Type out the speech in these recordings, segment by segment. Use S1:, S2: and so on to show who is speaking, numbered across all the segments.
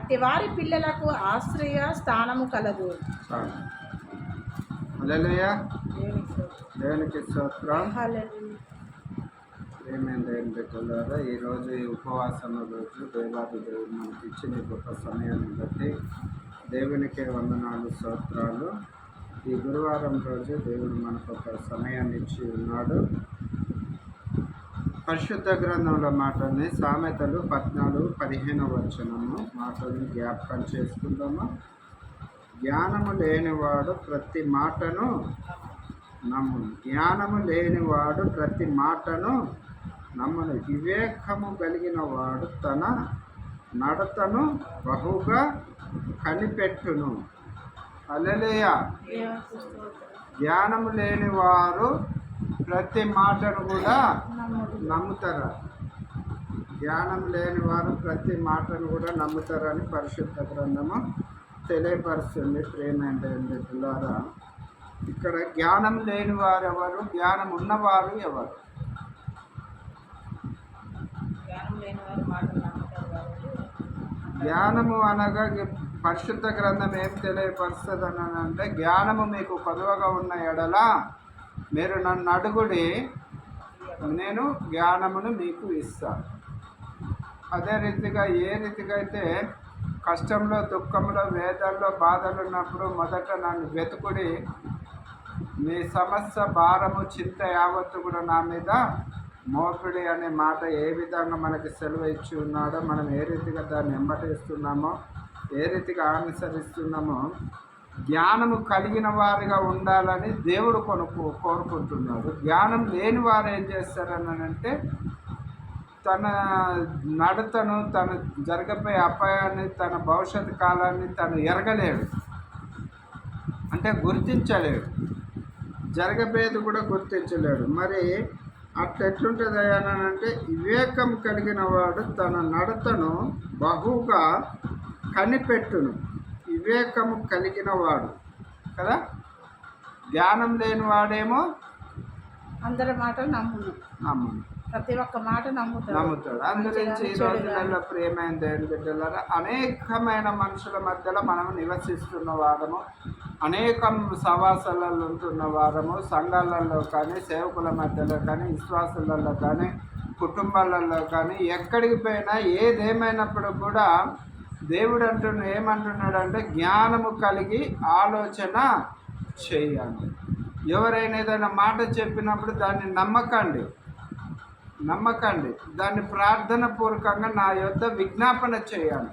S1: అట్టి వారి పిల్లలకు ఆశ్రయ స్థానము కలదు.
S2: హల్లెలూయా, దేవునికి స్తోత్రం. ఏమైంది పెట్టారా? ఈరోజు ఈ ఉపవాసం రోజు దేవాది దేవుడు మనకి ఇచ్చిన గొప్ప సమయాన్ని బట్టి దేవునికే వందనాలు, స్తోత్రాలు. ఈ గురువారం రోజు దేవుడు మనకు ఒక సమయాన్ని ఇచ్చి ఉన్నాడు. పరిశుద్ధ గ్రంథంలో మాటల్ని సామెతలు 14:15 మాటల్ని జ్ఞాపకం చేసుకుందాము. జ్ఞానము లేనివాడు ప్రతి మాటను నమ్మును. జ్ఞానము లేనివాడు ప్రతి మాటను నమ్మును. వివేకము కలిగిన వాడు తన నడతను బహుగా కనిపెట్టును. హల్లెలూయా. జ్ఞానము లేని వారు ప్రతి మాటను కూడా నమ్ముతారు. జ్ఞానం లేని వారు ప్రతి మాటను కూడా నమ్ముతారని పరిశుద్ధ గ్రంథము తెలియపరుస్తుంది. ప్రేమేంటి పిల్లారా, ఇక్కడ జ్ఞానం లేని వారు ఎవరు? జ్ఞానం ఉన్నవారు ఎవరు? జ్ఞానము అనగా పరిశుద్ధ గ్రంథం ఏం తెలియపరుస్తుంది అని అంటే, జ్ఞానము మీకు కొదువగా ఉన్న ఎడల మీరు నన్ను అడుగుడి, నేను జ్ఞానమును మీకు ఇస్తాను. అదే రీతిగా ఏ రీతిగా అయితే కష్టంలో, దుఃఖంలో, వేదనలో, బాధలు ఉన్నప్పుడు మొదట నన్ను వెతుకుడి, మీ సమస్య భారము చింత యావత్తు కూడా నా మీద మోపిడి అనే మాట ఏ విధంగా మనకి సెలవు ఇచ్చి ఉన్నాడో, మనం ఏ రీతిగా దాన్ని వెంబడిస్తున్నామో, ఏ రీతిగా అనుసరిస్తున్నామో, జ్ఞానము కలిగిన వారిగా ఉండాలని దేవుడు కోరుకుంటున్నాడు. జ్ఞానం లేని వారు ఏం చేస్తారని అంటే, తన నడతను, తన జరగబోయే అపాయాన్ని, తన భవిష్యత్ కాలాన్ని తను ఎరగలేడు, అంటే గుర్తించలేడు, జరగబోయేది కూడా గుర్తించలేడు. మరి అట్లా ఎట్లుంటుంది అని అంటే, వివేకం కలిగిన వాడు తన నడతను బహుగా కనిపెట్టును. వివేకము కలిగిన వాడు కదా. జ్ఞానం లేని వాడేమో
S1: అందరి మాట నమ్మును, ప్రతి ఒక్క మాట నమ్ముతాడు.
S2: అందురించి ఈ రోజులలో ప్రియమైన దేవుని బిడ్డలారా, అనేకమైన మనుషుల మధ్యలో మనం నివసిస్తున్న వారము, అనేక సవాసాలలో ఉంటున్న వారము, సంఘాలలో కానీ, సేవకుల మధ్యలో కానీ, విశ్వాసాలలో కానీ, కుటుంబాలలో కానీ, ఎక్కడికి పోయినా ఏదేమైనప్పుడు కూడా దేవుడు ఏమంటున్నాడు అంటే, జ్ఞానము కలిగి ఆలోచన చేయాలి. ఎవరైనా ఏదైనా మాట చెప్పినప్పుడు దాన్ని నమ్మకండి, దాన్ని ప్రార్థన పూర్వకంగా నా యొద్ద విజ్ఞాపన చేయాలి.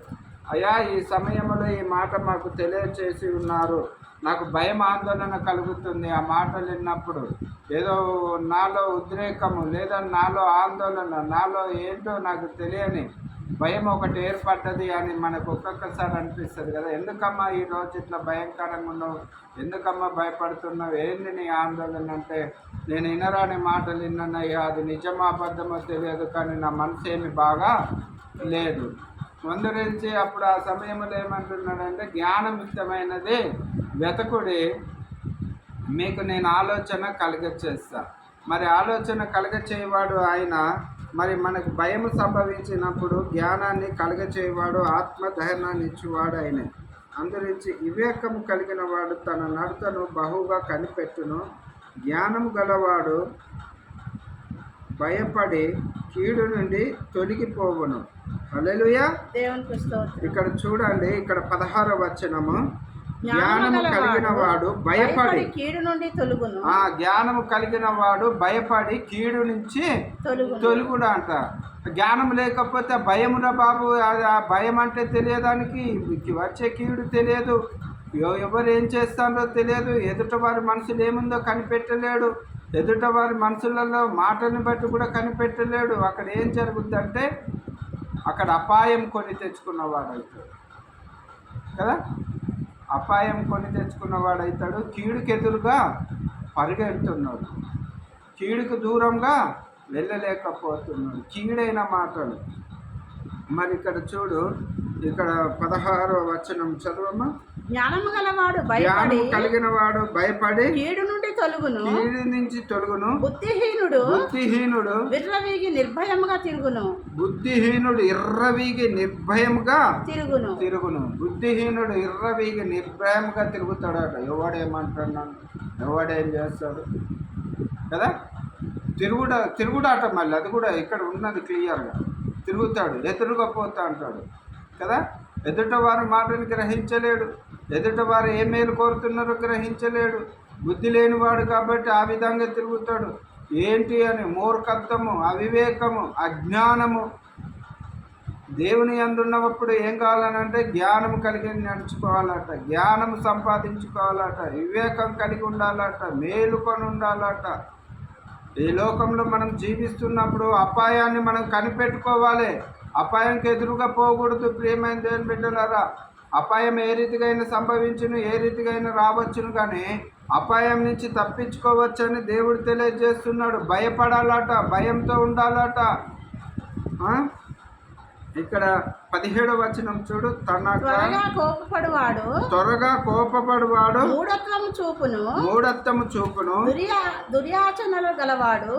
S2: అయ్యా, ఈ సమయంలో ఈ మాట మాకు తెలియచేసి ఉన్నారు, నాకు భయం, ఆందోళన కలుగుతుంది. ఆ మాటలు విన్నప్పుడు ఏదో నాలో ఉద్రేకము, లేదా నాలో ఆందోళన, నాలో ఏంటో నాకు తెలియని భయం ఒకటి ఏర్పడ్డది అని మనకు ఒక్కొక్కసారి అనిపిస్తుంది కదా. ఎందుకమ్మా ఈరోజు ఇట్లా భయంకరంగా ఉన్నావు, ఎందుకమ్మా భయపడుతున్నావు, ఏంది నీ ఆందోళన అంటే, నేను వినరాని మాటలు విన్నానయ్యా, అది నిజమో అబద్ధమో తెలియదు, కానీ నా మనసు ఏమి బాగా లేదు. ముందరించి అప్పుడు ఆ సమయంలో ఏమంటున్నాడంటే, జ్ఞానయుక్తమైనది వెతకుడి, మీకు నేను ఆలోచన కలగచేస్తా. మరి ఆలోచన కలగచేయవాడు ఆయన. మరి మనకు భయం సంభవించినప్పుడు జ్ఞానాన్ని కలగచేయవాడు, ఆత్మధైర్యాన్ని ఇచ్చేవాడు ఆయనే. అందురించి వివేకము కలిగిన వాడు తన నడతను బహుగా కనిపెట్టును. జ్ఞానం గలవాడు భయపడి కీడు నుండి తొలగిపోవును. హల్లెలూయా. ఇక్కడ చూడండి, ఇక్కడ 16వ వచనము, జ్ఞానము కలిగిన వాడు భయపడి
S1: కీడు నుండి తొలగును.
S2: జ్ఞానము కలిగిన వాడు భయపడి కీడు నుంచి తొలగును అంట. జ్ఞానం లేకపోతే భయమురా బాబు, ఆ భయం అంటే తెలియదానికి వచ్చే కీడు తెలియదు, ఎవరు ఏం చేస్తారో తెలియదు, ఎదుట వారి మనసులు ఏముందో కనిపెట్టలేడు, ఎదుట వారి మనసులలో మాటని బట్టి కూడా కనిపెట్టలేడు. అక్కడ ఏం జరుగుద్దంటే, అక్కడ అపాయం కొని తెచ్చుకున్నవాడు అవుతాడు కదా. అపాయం కొని తెచ్చుకున్నవాడు అవుతాడు. కీడుకు ఎదురుగా పరిగెడుతున్నాడు, కీడుకు దూరంగా వెళ్ళలేకపోతున్నాడు. కీడైన మాటలు. మరి ఇక్కడ చూడు, ఇక్కడ 16వ వచనం చదవమ్మా.
S1: జ్ఞానము గలవాడు భయపడి
S2: జ్ఞానము కలిగిన వాడు భయపడి
S1: కీడు నుండి తొలుగును.
S2: కీడు నుంచి తొలగును.
S1: బుద్ధిహీనుడు
S2: విర్రవీగి
S1: నిర్భయముగా తిరుగును.
S2: బుద్ధిహీనుడు ఇర్రవీగి నిర్భయముగా
S1: తిరుగును.
S2: బుద్ధిహీనుడు ఇర్రవీగి నిర్భయముగా తిరుగుతాడట. ఎవడేమంటున్నాను, ఎవడేం చేస్తాడు కదా. తిరుగుడాట. మళ్ళీ అది కూడా ఇక్కడ ఉన్నది క్లియర్గా. తిరుగుతాడు, ఎదురుగా పోతా అంటాడు కదా. ఎదుటవారి మాటను గ్రహించలేడు, ఎదుటవారు ఏ మేలు కోరుతున్నారో గ్రహించలేడు. బుద్ధి లేనివాడు కాబట్టి ఆ విధంగా తిరుగుతాడు. ఏంటి అని మూర్ఖత్వము, అవివేకము, అజ్ఞానము. దేవుని అందున్నప్పుడు ఏం కావాలనంటే జ్ఞానం కలిగి నడుచుకోవాలట, జ్ఞానం సంపాదించుకోవాలట, వివేకం కలిగి ఉండాలట, మేలుకొని ఉండాలట. ఈ లోకంలో మనం జీవిస్తున్నప్పుడు అపాయాన్ని మనం కనిపెట్టుకోవాలి. అపాయంకి ఎదురుగా పోకూడదు. ప్రియమైన దేవుని బిడ్డలారా, అపాయం ఏ రీతిగా అయినా సంభవించును, ఏ రీతిగా అయినా రావచ్చును, కానీ అపాయం నుంచి తప్పించుకోవచ్చని దేవుడు తెలియజేస్తున్నాడు. భయపడాలట, భయంతో ఉండాలట. ఇక్కడ 17వ వచనం చూడు. త్వరగా కోపపడువాడు మూఢత్వము చూపును.
S1: దుర్యాచనలు
S2: గలవాడు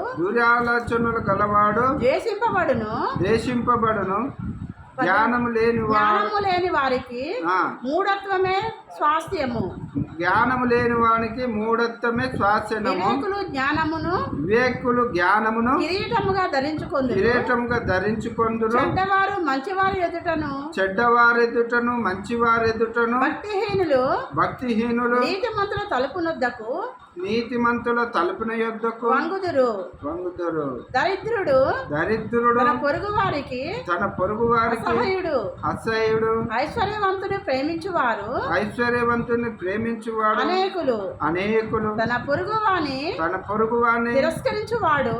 S2: దేశింపబడును. జ్ఞానము లేని వారికి
S1: మూఢత్వమే స్వాస్థ్యము.
S2: జ్ఞానము లేని వానికి మూఢత్వమే స్వాస్థ్యము. వివేకులు జ్ఞానమును
S1: కిరీటముగా
S2: ధరించుకొందురు.
S1: చెడ్డవారు మంచివారి
S2: ఎదుటను భక్తిహీనులు నీతిమంతుల తలుపున యొద్దకు
S1: వంగుదురు. దరిద్రుడు తన పొరుగు వారికి అసహ్యుడు. ఐశ్వర్యవంతుని ప్రేమించువాడు అనేకులు. తన పొరుగువాని తిరస్కరించువాడు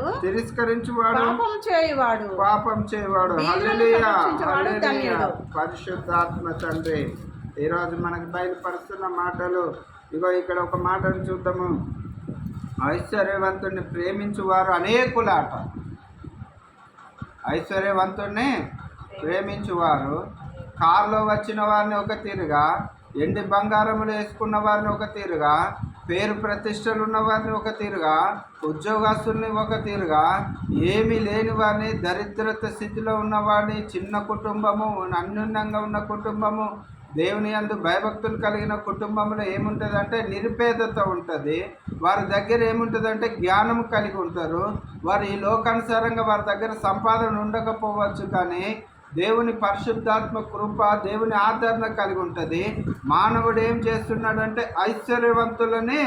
S1: పాపం చేయువాడు. హల్లెలూయా, హల్లెలూయా. పరిశుద్ధాత్మ తండ్రి ఈరోజు మనకు బయలుపరుస్తున్న మాటలు ఇగో ఇక్కడ ఒక మాటను చూద్దాము. ఐశ్వర్యవంతుడిని ప్రేమించువారు అనేకులాట. ఐశ్వర్యవంతుడిని ప్రేమించువారు కారులో వచ్చిన వారిని ఒక తీరుగా, ఎండి బంగారములు వేసుకున్న వారిని ఒక తీరుగా, పేరు ప్రతిష్టలు ఉన్న వారిని ఒక తీరుగా, ఉద్యోగస్తుల్ని ఒక తీరుగా, ఏమీ లేని వారిని, దరిద్రత స్థితిలో ఉన్నవాడిని, చిన్న కుటుంబము, అన్యూన్యంగా ఉన్న కుటుంబము, దేవుని యందు భయభక్తులు కలిగిన కుటుంబంలో ఏముంటుందంటే నిరుపేదత ఉంటుంది. వారి దగ్గర ఏముంటుందంటే జ్ఞానం కలిగి ఉంటారు. వారు ఈ లోకానుసారంగా వారి దగ్గర సంపాదన ఉండకపోవచ్చు, కానీ దేవుని పరిశుద్ధాత్మ కృప, దేవుని ఆదరణ కలిగి ఉంటుంది. మానవుడు ఏం చేస్తున్నాడంటే ఐశ్వర్యవంతులని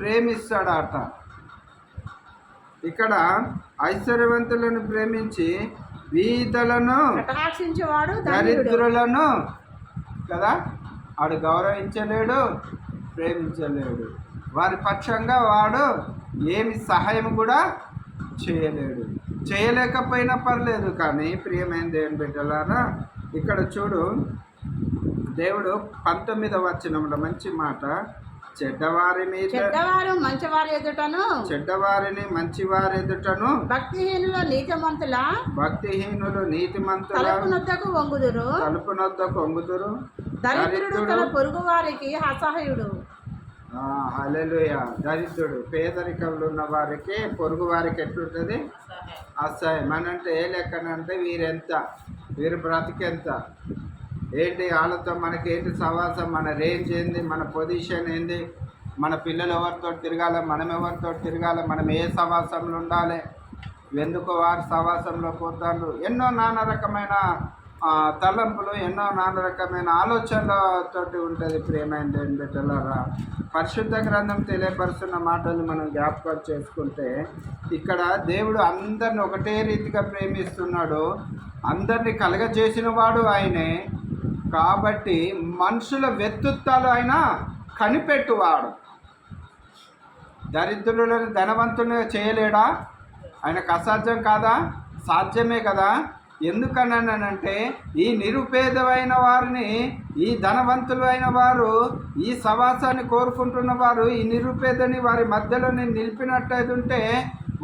S1: ప్రేమిస్తాడట. ఇక్కడ ఐశ్వర్యవంతులను ప్రేమించి వీధులను దరిద్రులను కదా వాడు గౌరవించలేడు, ప్రేమించలేడు. వారి పక్షంగా వాడు ఏమి సహాయం కూడా చేయలేడు. చేయలేకపోయినా పర్లేదు, కానీ ప్రియమైన దేవుని బిడ్డలారా ఇక్కడ చూడు, దేవుడు 19వ వచనంలో మంచి మాట. చెడ్డవారిని మంచివారి ఎదుటను భక్తిహీనులు నీతిమంతుల తలుపునొద్దకు వంగుదురు. దరిద్రుడు తన పొరుగు వారికి అసహాయుడు.
S2: హల్లెలూయా. దరిద్రుడు, పేదరికంలో ఉన్న వారికి, పొరుగు వారికి ఎట్లుంటుంది? అసహాయం. మనంటే ఏ లెక్కనంటే వీరి బ్రతికెంత ఏంటి, వాళ్ళతో మనకేంటి సవాసం, మన రేంజ్ ఏంది, మన పొజిషన్ ఏంది, మన పిల్లలు ఎవరితో తిరగాలి, మనం ఎవరితో తిరగాలి, మనం ఏ సవాసంలో ఉండాలి, ఎందుకు వారి సవాసంలో పోతారు. ఎన్నో నానా రకమైన తలంపులు, ఎన్నో నానా రకమైన ఆలోచనలతోటి ఉంటుంది. ప్రియమైన దేవుని బిడ్డలారా, పరిశుద్ధ గ్రంథం తెలియపరుస్తున్న మాటలు మనం జ్ఞాపకం చేసుకుంటే, ఇక్కడ దేవుడు అందరిని ఒకటే రీతిగా ప్రేమిస్తున్నాడు. అందరినీ కలగజేసిన వాడు ఆయనే కాబట్టి మనుషుల వ్యక్తిత్వాలు ఆయన కనిపెట్టువాడు. దరిద్రులను ధనవంతులుగా చేయలేడా? ఆయనకు అసాధ్యం కాదా? సాధ్యమే కదా. ఎందుకన్నానంటే ఈ నిరుపేదమైన వారిని, ఈ ధనవంతులు అయిన వారు, ఈ సవాసాన్ని కోరుకుంటున్న వారు ఈ నిరుపేదని వారి మధ్యలో నిలిపినట్టయితే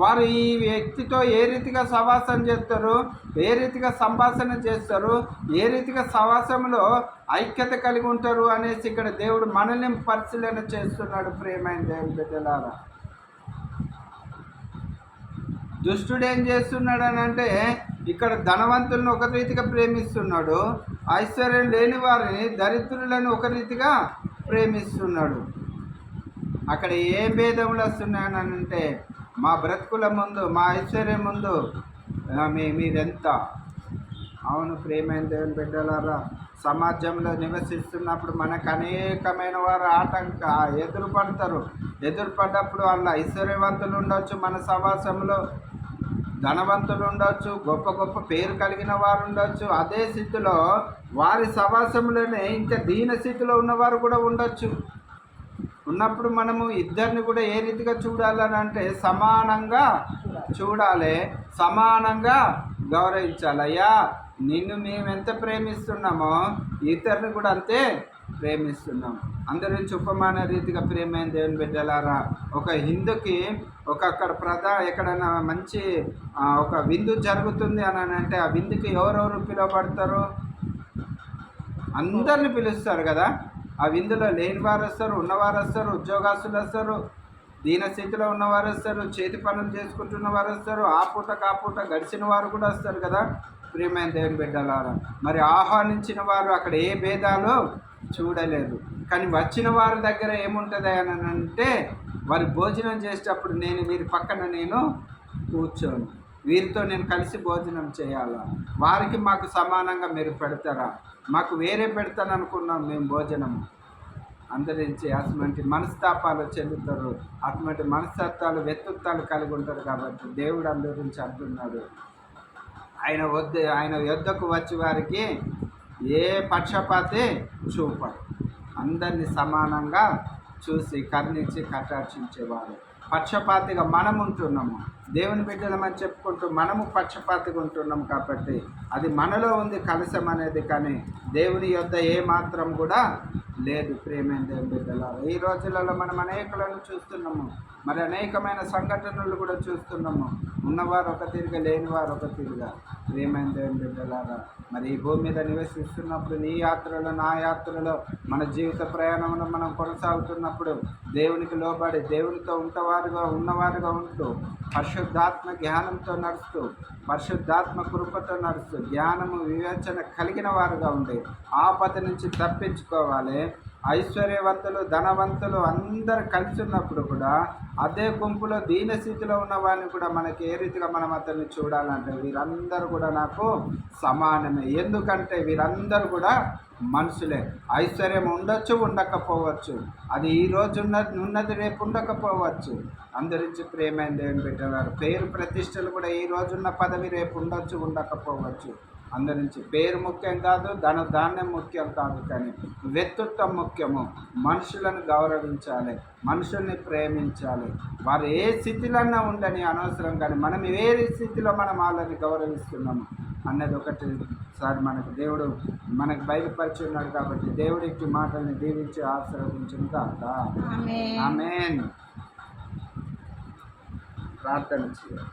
S1: వారు ఈ వ్యక్తితో ఏ రీతిగా సహవాసం చేస్తారు, ఏ రీతిగా సంభాషణ చేస్తారు, ఏ రీతిగా సహవాసంలో ఐక్యత కలిగి ఉంటారు అనేసి ఇక్కడ దేవుడు మనల్ని పరిశీలన చేస్తున్నాడు. ప్రియమైన దేవుని బిడ్డలారా, దుష్టుడు ఏం చేస్తున్నాడు అని అంటే ఇక్కడ ధనవంతులను ఒక రీతిగా ప్రేమిస్తున్నాడు, ఐశ్వర్యం లేని వారిని దరిద్రులను ఒక రీతిగా ప్రేమిస్తున్నాడు. అక్కడ ఏ భేదములు వస్తున్నాయని అంటే మా బ్రతుకుల ముందు, మా ఐశ్వర్యం ముందు మీరెంత. అవును ప్రియమైన దేవుని బిడ్డలారా, సమాజంలో నివసిస్తున్నప్పుడు మనకు అనేకమైన వారు ఎదురుపడ్డప్పుడు వాళ్ళ ఐశ్వర్యవంతులు ఉండొచ్చు, మన సమాజంలో ధనవంతులు ఉండొచ్చు, గొప్ప గొప్ప పేరు కలిగిన వారు ఉండొచ్చు. అదే స్థితిలో వారి సమాజంలోనే ఇంకా దీన స్థితిలో ఉన్నవారు కూడా ఉండొచ్చు. ఉన్నప్పుడు మనము ఇద్దరిని కూడా ఏ రీతిగా చూడాలని అంటే సమానంగా చూడాలి, సమానంగా గౌరవించాలి. అయ్యా నిన్ను మేము ఎంత ప్రేమిస్తున్నామో ఇతరుని కూడా అంతే ప్రేమిస్తున్నాం. అందరి ఉపమాన రీతిగా ప్రేమైన దేవుని బిడ్డలారా, ఒక హిందూకి అక్కడ ఎక్కడైనా మంచి ఒక విందు జరుగుతుంది అని అంటే ఆ విందుకి ఎవరెవరు పిలువబడతారు? అందరిని పిలుస్తారు కదా. ఆ విందులో లేని వారు వస్తారు, ఉన్నవారు వస్తారు, ఉద్యోగస్తులు వస్తారు, దీనస్థితిలో ఉన్నవారు వస్తారు, చేతి పనులు చేసుకుంటున్న వారు వస్తారు, ఆ పూట గడిచిన వారు కూడా వస్తారు కదా. ప్రియమైన దేవుని బిడ్డలారా, మరి ఆహ్వానించిన వారు అక్కడ ఏ భేదాలు చూడలేదు. కానీ వచ్చిన వారి దగ్గర ఏముంటుంది అని అంటే వారి భోజనం చేసేటప్పుడు వీరి పక్కన నేను కూర్చోను, వీరితో నేను కలిసి భోజనం చేయాలా, వారికి మాకు సమానంగా మీరు పెడతారా, మాకు వేరే పెడతాను అనుకున్నాం మేము భోజనము. అందరించి అటువంటి మనస్తాపాలు చెందుతారు, అటువంటి మనస్తత్వాలు వ్యక్తిత్వాలు కలిగి ఉంటారు. కాబట్టి దేవుడు అందరించి అంటున్నాడు, ఆయన యొద్దకు వచ్చి వారికి ఏ పక్షపాతి చూపడు, అందరినీ సమానంగా చూసి కరుణించి కటాక్షించేవారు. పక్షపాతిగా మనం ఉంటున్నాము, దేవుని బిడ్డలమని చెప్పుకుంటూ మనము పక్షపాతిగా ఉంటున్నాం. కాబట్టి అది మనలో ఉంది కలశం అనేది, కానీ దేవుని యొద్ద ఏ మాత్రం కూడా లేదు. ప్రియమైన దేవుని బిడ్డలారా, ఈ రోజులలో మనం అనేకలను చూస్తున్నాము, మరి అనేకమైన సంఘటనలు కూడా చూస్తున్నాము. ఉన్నవారు ఒక తిరిగా, లేనివారు ఒక తిరిగా. ప్రియమైన దేవుని బిడ్డలారా, మరి ఈ భూమి మీద నివసిస్తున్నప్పుడు నీ యాత్రలో నా యాత్రలో మన జీవిత ప్రయాణంలో మనం కొనసాగుతున్నప్పుడు దేవునికి లోబడి దేవునితో ఉన్నవారుగా ఉంటూ పరిశుద్ధాత్మ జ్ఞానంతో నడుస్తూ, పరిశుద్ధాత్మ కృపతో నడుస్తూ, జ్ఞానము వివేచన కలిగిన వారుగా ఉండి ఆపద నుంచి తప్పించుకోవాలి. ఐశ్వర్యవంతులు ధనవంతులు అందరు కలిసి ఉన్నప్పుడు కూడా అదే గుంపులో దీనస్థితిలో ఉన్న వారిని కూడా మనకి ఏ రీతిగా మనం అతన్ని చూడాలంటే వీరందరూ కూడా నాకు సమానమే. ఎందుకంటే వీరందరూ కూడా మనుషులే. ఐశ్వర్యం ఉండొచ్చు, ఉండకపోవచ్చు, అది ఈ రోజు ఉన్నది రేపు ఉండకపోవచ్చు. అందరించి ప్రేమైన దేవుని బిడ్డలారు, పేరు ప్రతిష్టలు కూడా ఈ రోజున్న పదవి రేపు ఉండొచ్చు, ఉండకపోవచ్చు. అందరించి పేరు ముఖ్యం కాదు, ధాన్యం ముఖ్యం కాదు, కానీ వ్యక్తిత్వం ముఖ్యము. మనుషులను గౌరవించాలి, మనుషుల్ని ప్రేమించాలి. వారు ఏ స్థితిలోన్నా ఉండని అనవసరం, కానీ మనం ఏ స్థితిలో మనం వాళ్ళని గౌరవిస్తున్నాము అన్నది ఒకటిసారి దేవుడు మనకు బయలుపరిచి ఉన్నాడు. కాబట్టి దేవుడికి మాటల్ని దీవించి ఆశీర్వదించును గాక. ఆమేన్. ప్రార్థన చేయాలి.